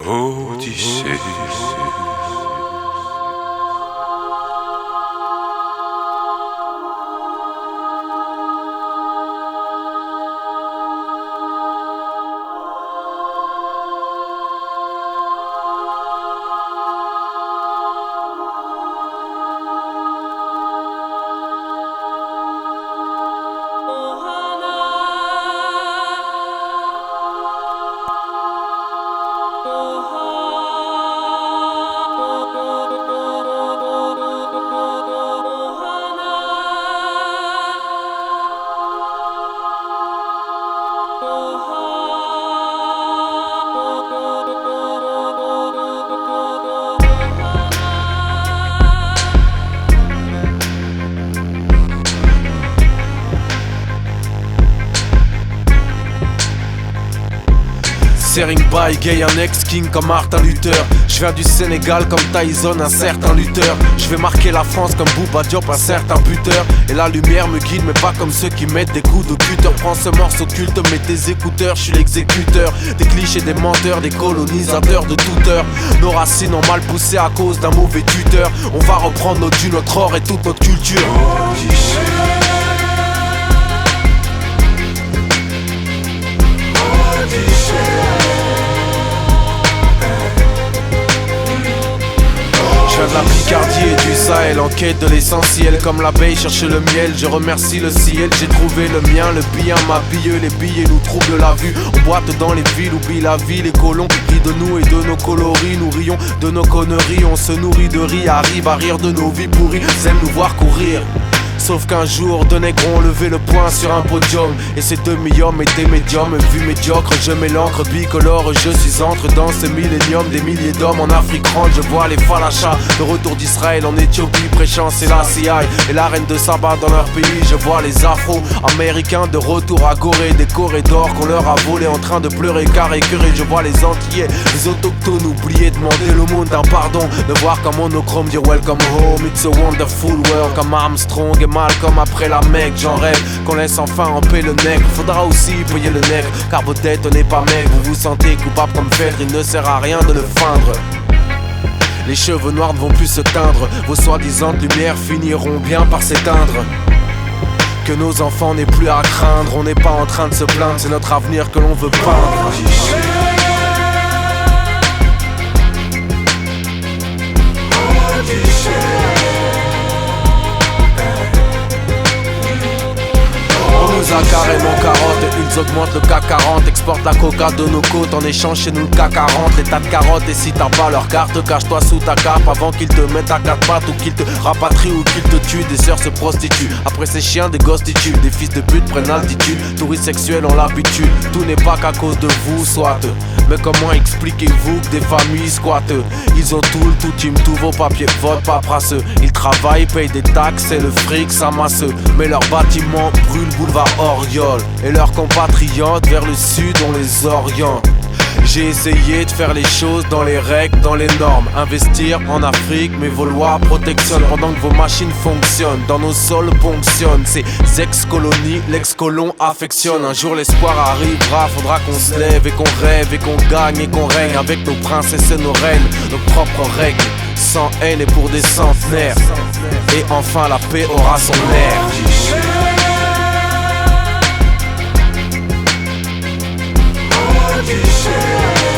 Odyssée. Sering by gay, un ex-king comme Martin Luther. Je viens du Sénégal comme Tyson, un certain lutteur. Je vais marquer la France comme Bouba Diop, un certain buteur. Et la lumière me guide, mais pas comme ceux qui mettent des coups de cutter. Prends ce morceau culte, mets tes écouteurs, je suis l'exécuteur. Des clichés, des menteurs, des colonisateurs de toute heure. Nos racines ont mal poussé à cause d'un mauvais tuteur. On va reprendre notre dû, notre or et toute notre culture. Je viens de la Picardie et du Sahel en quête de l'essentiel. Comme l'abeille cherche le miel, je remercie le ciel. J'ai trouvé le mien, le bien m'habille. Les billets nous troublent la vue. On boite dans les villes, oublie la vie. Les colons rient de nous et de nos coloris. Nous rions de nos conneries. On se nourrit de riz, arrive à rire de nos vies pourries. Ils aiment nous voir courir. Sauf qu'un jour, deux nègres ont levé le poing sur un podium. Et ces demi-hommes étaient médiums. Vu médiocre, je mets l'encre bicolore. Je suis entre dans ce millénium. Des milliers d'hommes en Afrique ronde. Je vois les falachas de retour d'Israël en Éthiopie prêchant c'est la CIA et la reine de Saba dans leur pays. Je vois les afro-américains de retour à Gorée. Des corridors qu'on leur a volé en train de pleurer car écœurés. Je vois les antillais, les autochtones oubliés demander le monde un pardon. De voir comme monochrome dire welcome home. It's a wonderful world comme Armstrong et Malcolm après la Mecque. J'en rêve qu'on laisse enfin en paix le nègre. Faudra aussi payer le nègre car vos têtes n'est pas maigre. Vous vous sentez coupable comme Phèdre, il ne sert à rien de le feindre. Les cheveux noirs ne vont plus se teindre. Vos soi-disant lumières finiront bien par s'éteindre. Que nos enfants n'aient plus à craindre. On n'est pas en train de se plaindre, c'est notre avenir que l'on veut peindre. On nous a carrément carotte, ils augmentent le CAC 40. Exportent la coca de nos côtes en échange chez nous le CAC 40. Les tas de carottes et si t'as pas leur carte, cache-toi sous ta cape avant qu'ils te mettent à quatre pattes ou qu'ils te rapatrient ou qu'ils te tuent. Des sœurs se prostituent, après ces chiens des gosses titubes. Des fils de pute prennent l'altitude, touristes sexuels ont l'habitude. Tout n'est pas qu'à cause de vous, soit. Mais comment expliquez-vous que des familles squattent? Ils ont tout, le tout team, tous vos papiers, votre paperasseux. Ils travaillent, payent des taxes et le fric s'amasseux. Mais leurs bâtiments brûlent boulevard Oriol. Et leurs compatriotes vers le sud on les oriente. J'ai essayé de faire les choses dans les règles, dans les normes. Investir en Afrique, mais vos lois protectionnent pendant que vos machines fonctionnent. Dans nos sols ponctionnent ces ex-colonies, l'ex-colon affectionne. Un jour l'espoir arrivera, faudra qu'on se lève et qu'on rêve et qu'on gagne et qu'on règne avec nos princesses et nos reines, nos propres règles, sans haine et pour des centenaires. Et enfin la paix aura son air. Odyssée.